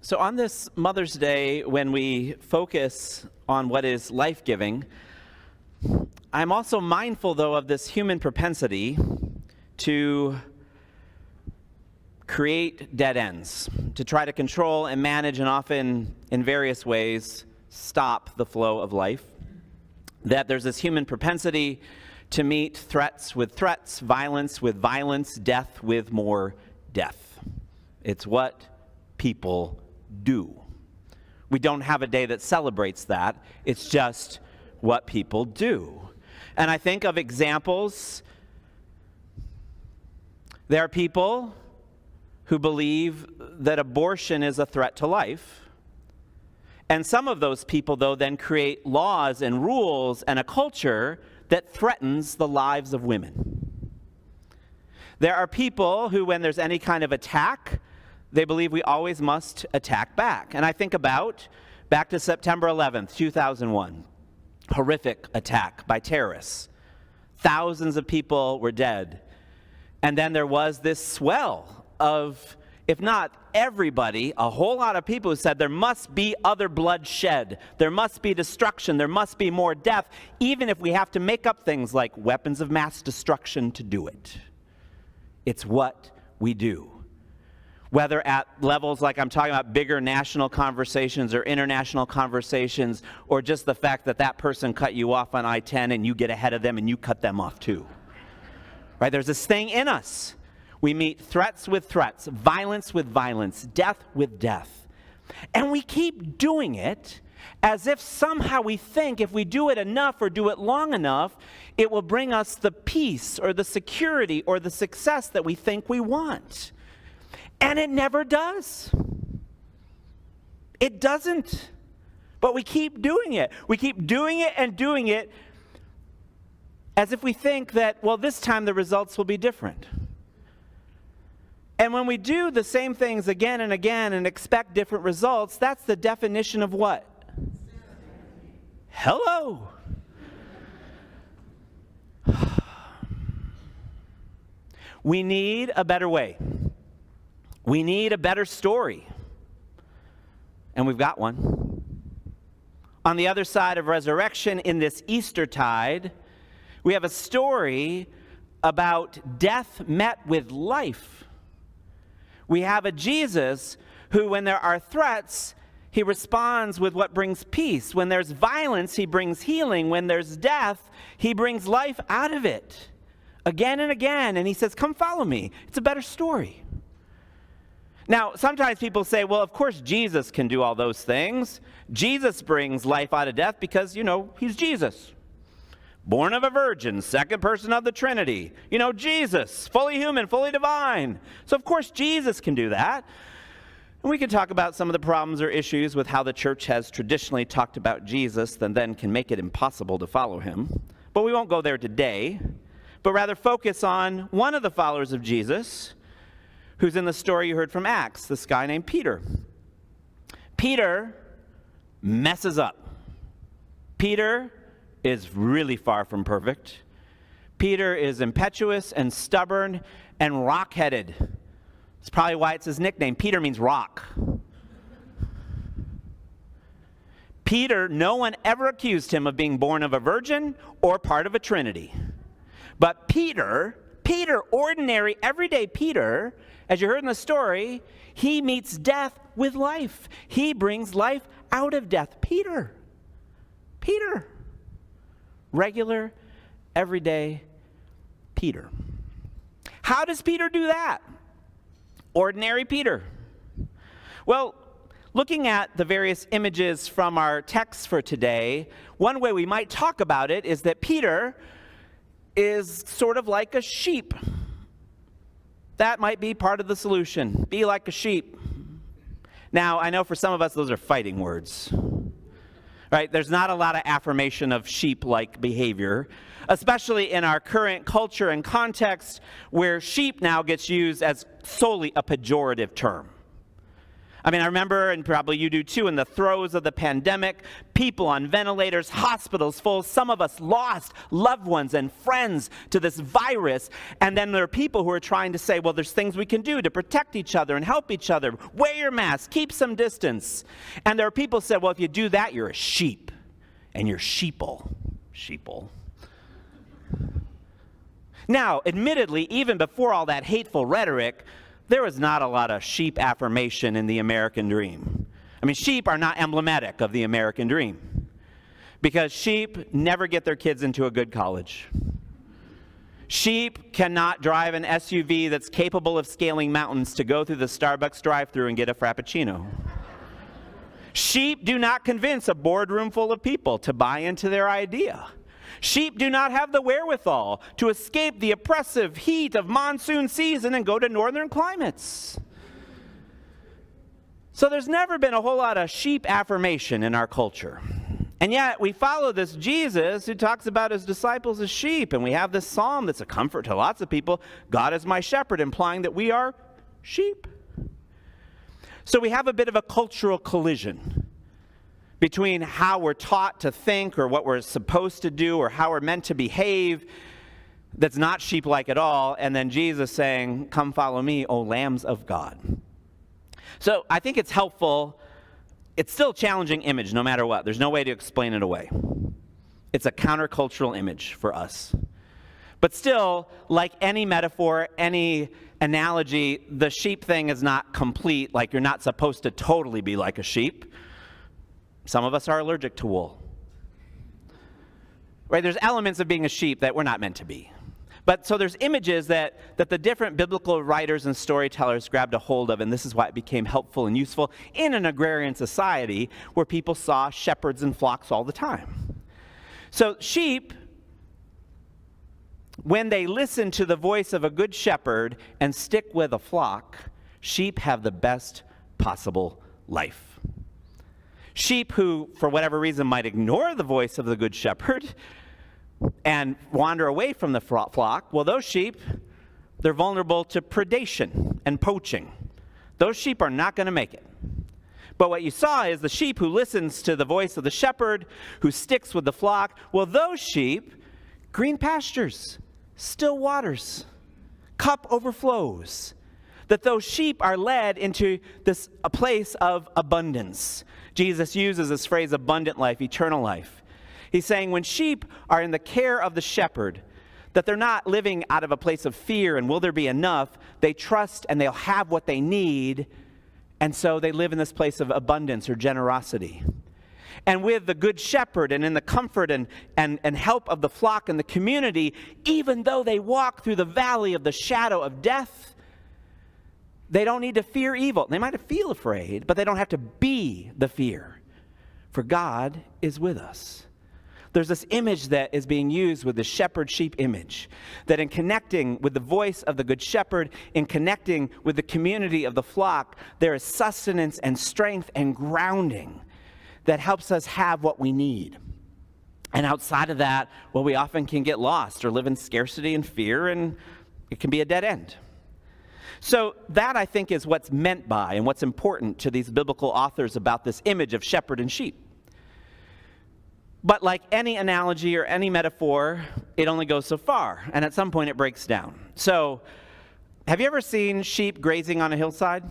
So on this Mother's Day, when we focus on what is life-giving, I'm also mindful, though, of this human propensity to create dead ends, to try to control and manage and often, in various ways, stop the flow of life. That there's this human propensity to meet threats with threats, violence with violence, death with more death. It's what people do. We don't have a day that celebrates that. It's just what people do. And I think of examples. There are people who believe that abortion is a threat to life. And some of those people, though, then create laws and rules and a culture that threatens the lives of women. There are people who, when there's any kind of attack, they believe we always must attack back. And I think about back to September 11th, 2001. Horrific attack by terrorists. Thousands of people were dead. And then there was this swell of, if not everybody, a whole lot of people who said there must be other bloodshed. There must be destruction. There must be more death, even if we have to make up things like weapons of mass destruction to do it. It's what we do. Whether at levels like I'm talking about, bigger national conversations or international conversations, or just the fact that that person cut you off on I-10 and you get ahead of them and you cut them off too. Right? There's this thing in us. We meet threats with threats, violence with violence, death with death. And we keep doing it as if somehow we think if we do it enough or do it long enough, it will bring us the peace or the security or the success that we think we want. And it never does. It doesn't. But we keep doing it. We keep doing it and doing it as if we think that, well, this time the results will be different. And when we do the same things again and again and expect different results, that's the definition of what? Hello. We need a better way. We need a better story. And we've got one. On the other side of resurrection, in this Eastertide, we have a story about death met with life. We have a Jesus who, when there are threats, he responds with what brings peace. When there's violence, he brings healing. When there's death, he brings life out of it. Again and again. And he says, come follow me. It's a better story. Now, sometimes people say, well, of course Jesus can do all those things. Jesus brings life out of death because, he's Jesus. Born of a virgin, second person of the Trinity. Jesus, fully human, fully divine. So, of course, Jesus can do that. And we can talk about some of the problems or issues with how the church has traditionally talked about Jesus that then can make it impossible to follow him. But we won't go there today, but rather focus on one of the followers of Jesus, who's in the story you heard from Acts, this guy named Peter. Peter messes up. Peter is really far from perfect. Peter is impetuous and stubborn and rock-headed. That's probably why it's his nickname. Peter means rock. Peter, no one ever accused him of being born of a virgin or part of a Trinity. But Peter, ordinary, everyday Peter, as you heard in the story, he meets death with life. He brings life out of death. Peter. Regular, everyday Peter. How does Peter do that? Ordinary Peter. Well, looking at the various images from our text for today, one way we might talk about it is that Peter is sort of like a sheep. That might be part of the solution. Be like a sheep. Now, I know for some of us those are fighting words. Right? There's not a lot of affirmation of sheep-like behavior, especially in our current culture and context where sheep now gets used as solely a pejorative term. I mean, I remember, and probably you do too, in the throes of the pandemic, people on ventilators, hospitals full. Some of us lost loved ones and friends to this virus. And then there are people who are trying to say, well, there's things we can do to protect each other and help each other. Wear your mask, keep some distance. And there are people who said, well, if you do that, you're a sheep. And you're sheeple. Sheeple. Now, admittedly, even before all that hateful rhetoric, there was not a lot of sheep affirmation in the American dream. I mean, sheep are not emblematic of the American dream because sheep never get their kids into a good college. Sheep cannot drive an SUV that's capable of scaling mountains to go through the Starbucks drive-thru and get a Frappuccino. Sheep do not convince a boardroom full of people to buy into their idea. Sheep do not have the wherewithal to escape the oppressive heat of monsoon season and go to northern climates. So there's never been a whole lot of sheep affirmation in our culture. And yet we follow this Jesus who talks about his disciples as sheep. And we have this psalm that's a comfort to lots of people. God is my shepherd, implying that we are sheep. So we have a bit of a cultural collision between how we're taught to think or what we're supposed to do or how we're meant to behave that's not sheep-like at all, and then Jesus saying, come follow me, O lambs of God. So I think it's helpful. It's still a challenging image no matter what. There's no way to explain it away. It's a countercultural image for us. But still, like any metaphor, any analogy, the sheep thing is not complete. Like you're not supposed to totally be like a sheep. Some of us are allergic to wool. Right? There's elements of being a sheep that we're not meant to be. But so there's images that the different biblical writers and storytellers grabbed a hold of, and this is why it became helpful and useful in an agrarian society where people saw shepherds and flocks all the time. So sheep, when they listen to the voice of a good shepherd and stick with a flock, sheep have the best possible life. Sheep who, for whatever reason, might ignore the voice of the good shepherd and wander away from the flock, well, those sheep, they're vulnerable to predation and poaching. Those sheep are not going to make it. But what you saw is the sheep who listens to the voice of the shepherd, who sticks with the flock, well, those sheep, green pastures, still waters, cup overflows. That those sheep are led into a place of abundance. Jesus uses this phrase, abundant life, eternal life. He's saying when sheep are in the care of the shepherd, that they're not living out of a place of fear and will there be enough. They trust and they'll have what they need, and so they live in this place of abundance or generosity. And with the good shepherd and in the comfort and help of the flock and the community, even though they walk through the valley of the shadow of death, they don't need to fear evil. They might feel afraid, but they don't have to be the fear. For God is with us. There's this image that is being used with the shepherd-sheep image, that in connecting with the voice of the good shepherd, in connecting with the community of the flock, there is sustenance and strength and grounding that helps us have what we need. And outside of that, well, we often can get lost or live in scarcity and fear, and it can be a dead end. So that, I think, is what's meant by and what's important to these biblical authors about this image of shepherd and sheep. But like any analogy or any metaphor, it only goes so far, and at some point it breaks down. So have you ever seen sheep grazing on a hillside?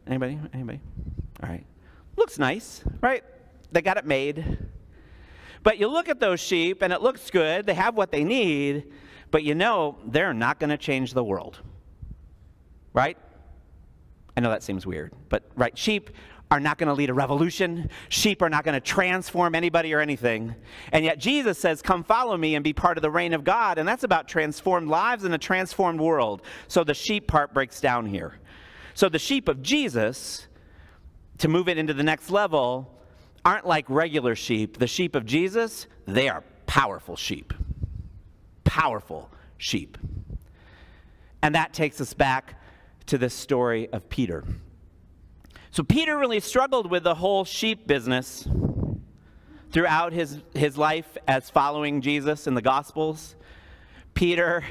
Anybody? All right. Looks nice, right? They got it made. But you look at those sheep, and it looks good. They have what they need, but you know they're not going to change the world. Right? I know that seems weird, but right, sheep are not going to lead a revolution. Sheep are not going to transform anybody or anything. And yet Jesus says, come follow me and be part of the reign of God. And that's about transformed lives and a transformed world. So the sheep part breaks down here. So the sheep of Jesus, to move it into the next level, aren't like regular sheep. The sheep of Jesus, they are powerful sheep. Powerful sheep. And that takes us back to this story of Peter. So Peter really struggled with the whole sheep business throughout his life as following Jesus in the Gospels. Peter,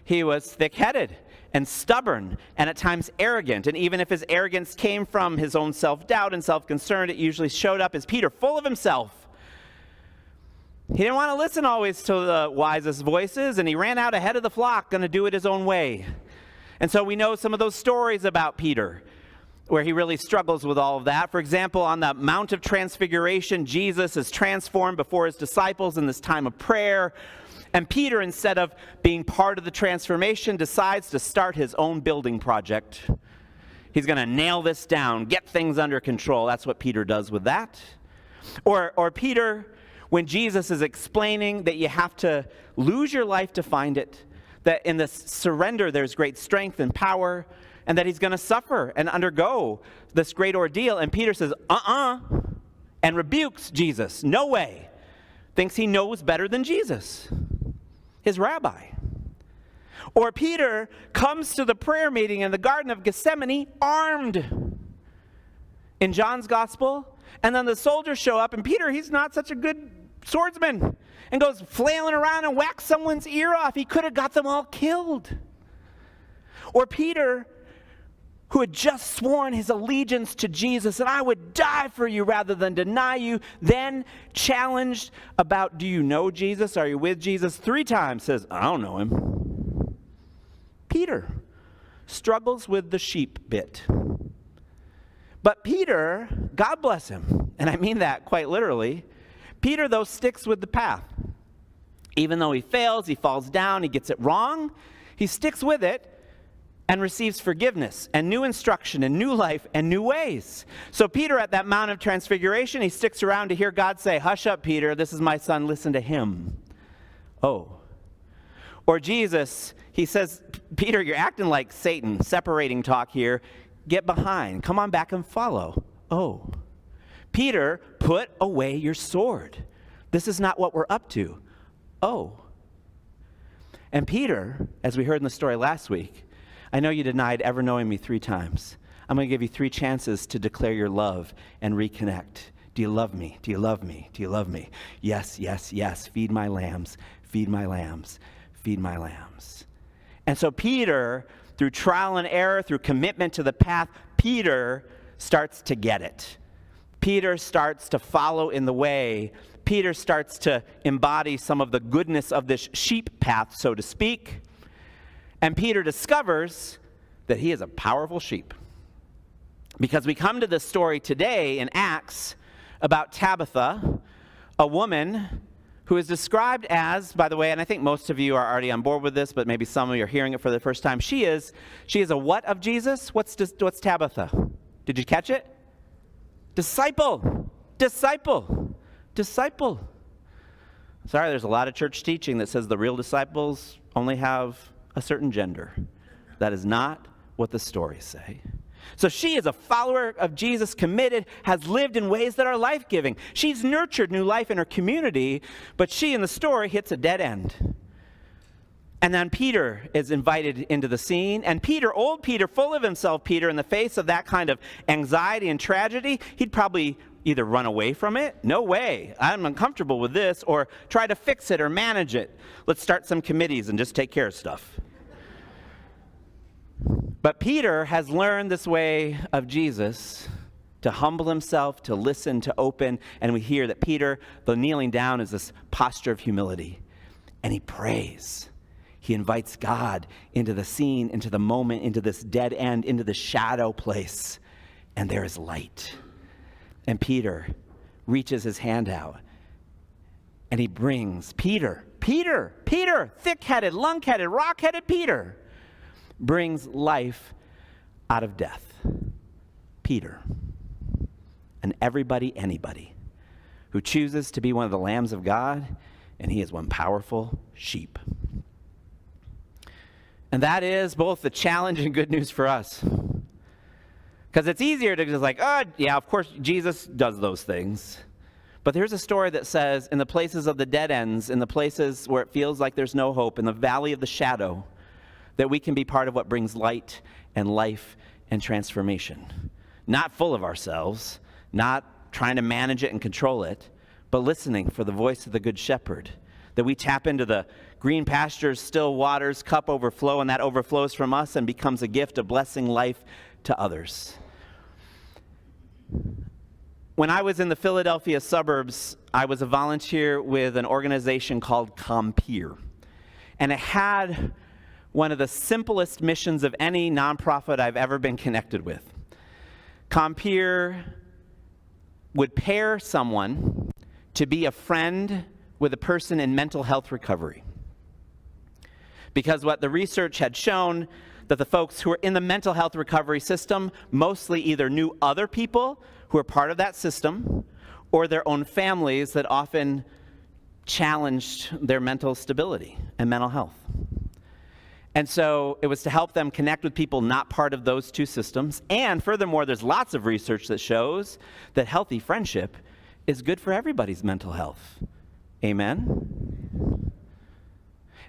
he was thick-headed and stubborn and at times arrogant. And even if his arrogance came from his own self-doubt and self-concern, it usually showed up as Peter, full of himself. He didn't want to listen always to the wisest voices, and he ran out ahead of the flock, going to do it his own way. And so we know some of those stories about Peter, where he really struggles with all of that. For example, on the Mount of Transfiguration, Jesus is transformed before his disciples in this time of prayer. And Peter, instead of being part of the transformation, decides to start his own building project. He's going to nail this down, get things under control. That's what Peter does with that. Or Peter, when Jesus is explaining that you have to lose your life to find it, that in this surrender there's great strength and power, and that he's going to suffer and undergo this great ordeal. And Peter says, and rebukes Jesus. No way. Thinks he knows better than Jesus, his rabbi. Or Peter comes to the prayer meeting in the Garden of Gethsemane armed in John's gospel. And then the soldiers show up, and Peter, he's not such a good swordsman, and goes flailing around and whacks someone's ear off. He could have got them all killed. Or Peter, who had just sworn his allegiance to Jesus, and I would die for you rather than deny you, then challenged about, do you know Jesus? Are you with Jesus? 3 times says, I don't know him. Peter struggles with the sheep bit. But Peter, God bless him, and I mean that quite literally, Peter, though, sticks with the path. Even though he fails, he falls down, he gets it wrong, he sticks with it, and receives forgiveness and new instruction and new life and new ways. So Peter, at that Mount of Transfiguration, he sticks around to hear God say, hush up, Peter, this is my son, listen to him. Oh. Or Jesus, he says, Peter, you're acting like Satan, separating talk here. Get behind, come on back and follow. Oh. Peter, put away your sword. This is not what we're up to. Oh. And Peter, as we heard in the story last week, I know you denied ever knowing me 3 times. I'm going to give you 3 chances to declare your love and reconnect. Do you love me? Do you love me? Do you love me? Yes, yes, yes. Feed my lambs. Feed my lambs. Feed my lambs. And so Peter, through trial and error, through commitment to the path, Peter starts to get it. Peter starts to follow in the way. Peter starts to embody some of the goodness of this sheep path, so to speak. And Peter discovers that he is a powerful sheep. Because we come to this story today in Acts about Tabitha, a woman who is described as, by the way, and I think most of you are already on board with this, but maybe some of you are hearing it for the first time. She is a what of Jesus? What's Tabitha? Did you catch it? Disciple. Disciple. Disciple. Sorry, there's a lot of church teaching that says the real disciples only have a certain gender. That is not what the stories say. So she is a follower of Jesus, committed, has lived in ways that are life-giving. She's nurtured new life in her community, but she in the story hits a dead end. And then Peter is invited into the scene, and Peter, old Peter, full of himself, Peter, in the face of that kind of anxiety and tragedy, he'd probably either run away from it, no way, I'm uncomfortable with this, or try to fix it or manage it. Let's start some committees and just take care of stuff. But Peter has learned this way of Jesus, to humble himself, to listen, to open, and we hear that Peter, the kneeling down, is this posture of humility, and he prays. He invites God into the scene, into the moment, into this dead end, into the shadow place, and there is light. And Peter reaches his hand out, and he brings Peter, thick-headed, lung-headed, rock-headed Peter, brings life out of death. Peter, and anybody who chooses to be one of the lambs of God, and he is one powerful sheep. And that is both the challenge and good news for us. Because it's easier to just like, oh, yeah, of course, Jesus does those things. But there's a story that says, in the places of the dead ends, in the places where it feels like there's no hope, in the valley of the shadow, that we can be part of what brings light and life and transformation. Not full of ourselves, not trying to manage it and control it, but listening for the voice of the Good Shepherd. That we tap into the green pastures, still waters, cup overflow, and that overflows from us and becomes a gift of blessing life to others. When I was in the Philadelphia suburbs, I was a volunteer with an organization called Compeer. And it had one of the simplest missions of any nonprofit I've ever been connected with. Compeer would pair someone to be a friend with a person in mental health recovery. Because what the research had shown, that the folks who were in the mental health recovery system mostly either knew other people who were part of that system or their own families that often challenged their mental stability and mental health. And so it was to help them connect with people not part of those two systems. And furthermore, there's lots of research that shows that healthy friendship is good for everybody's mental health. Amen?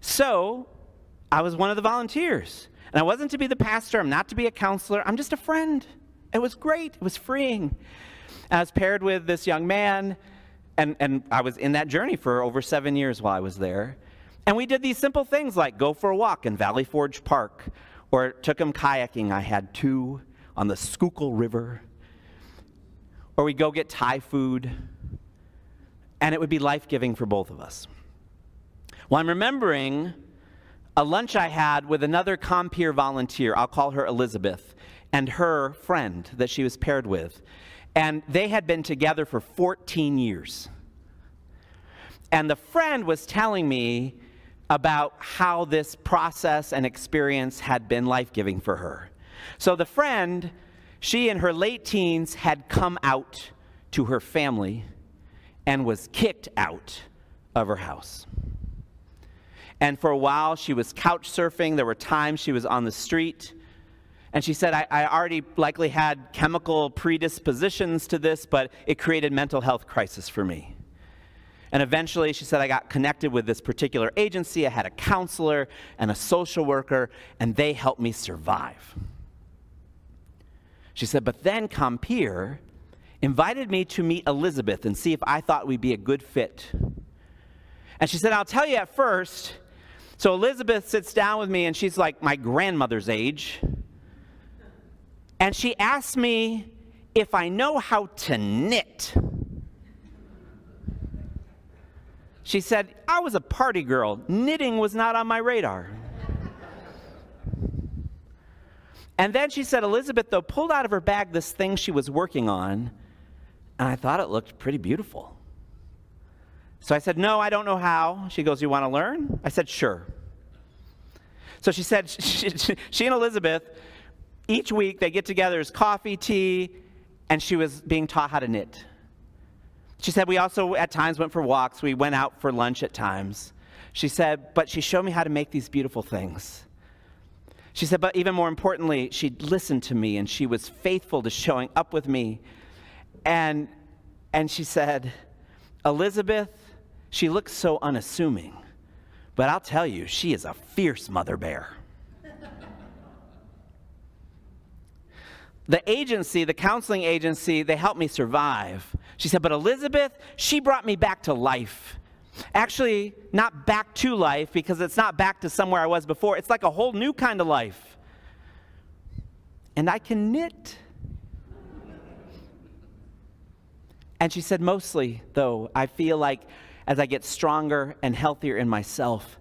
So I was one of the volunteers. And I wasn't to be the pastor. I'm not to be a counselor. I'm just a friend. It was great. It was freeing. I was paired with this young man, and I was in that journey for over 7 years while I was there. And we did these simple things like go for a walk in Valley Forge Park, or took him kayaking. I had 2 on the Schuylkill River. Or we'd go get Thai food, and it would be life-giving for both of us. Well, I'm remembering a lunch I had with another Compeer volunteer. I'll call her Elizabeth, and her friend that she was paired with. And they had been together for 14 years. And the friend was telling me about how this process and experience had been life-giving for her. So the friend, she in her late teens had come out to her family and was kicked out of her house. And for a while, she was couch surfing. There were times she was on the street. And she said, I already likely had chemical predispositions to this, but it created mental health crisis for me. And eventually, she said, I got connected with this particular agency. I had a counselor and a social worker, and they helped me survive. She said, but then Compeer invited me to meet Elizabeth and see if I thought we'd be a good fit. And she said, I'll tell you at first. So Elizabeth sits down with me, and she's like my grandmother's age. And she asked me if I know how to knit. She said, I was a party girl. Knitting was not on my radar. And then she said, Elizabeth, though, pulled out of her bag this thing she was working on, and I thought it looked pretty beautiful. So I said, no, I don't know how. She goes, you want to learn? I said, sure. So she said, she and Elizabeth, each week they get together as coffee, tea, and she was being taught how to knit. She said, we also at times went for walks. We went out for lunch at times. She said, but she showed me how to make these beautiful things. She said, but even more importantly, she listened to me, and she was faithful to showing up with me. And she said, Elizabeth, she looks so unassuming, but I'll tell you, she is a fierce mother bear. The agency, the counseling agency, they helped me survive. She said, but Elizabeth, she brought me back to life. Actually, not back to life, because it's not back to somewhere I was before. It's like a whole new kind of life. And I can knit. And she said, mostly, though, I feel like as I get stronger and healthier in myself,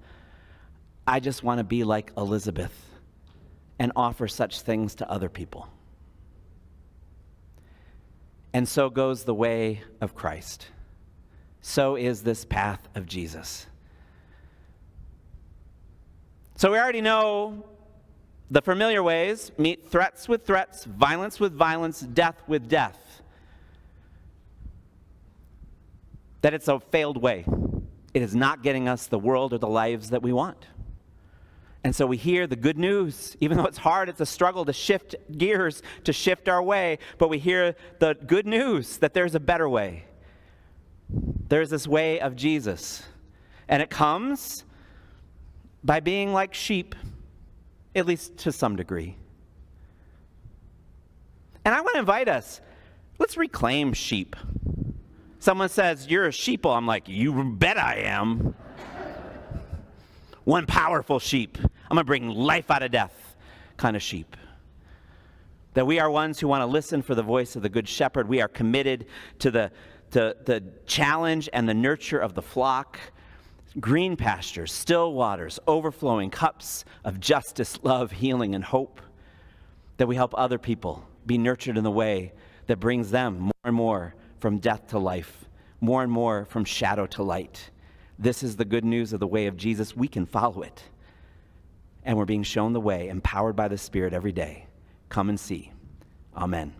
I just want to be like Elizabeth and offer such things to other people. And so goes the way of Christ. So is this path of Jesus. So we already know the familiar ways: meet threats with threats, violence with violence, death with death. That it's a failed way. It is not getting us the world or the lives that we want. And so we hear the good news. Even though it's hard, it's a struggle to shift gears, to shift our way. But we hear the good news that there's a better way. There's this way of Jesus. And it comes by being like sheep, at least to some degree. And I want to invite us, let's reclaim sheep. Someone says, you're a sheeple. I'm like, you bet I am. one powerful sheep. I'm going to bring life out of death kind of sheep. That we are ones who want to listen for the voice of the Good Shepherd. We are committed to the challenge and the nurture of the flock. Green pastures, still waters, overflowing cups of justice, love, healing, and hope. That we help other people be nurtured in the way that brings them more and more from death to life, more and more from shadow to light. This is the good news of the way of Jesus. We can follow it. And we're being shown the way, empowered by the Spirit every day. Come and see. Amen.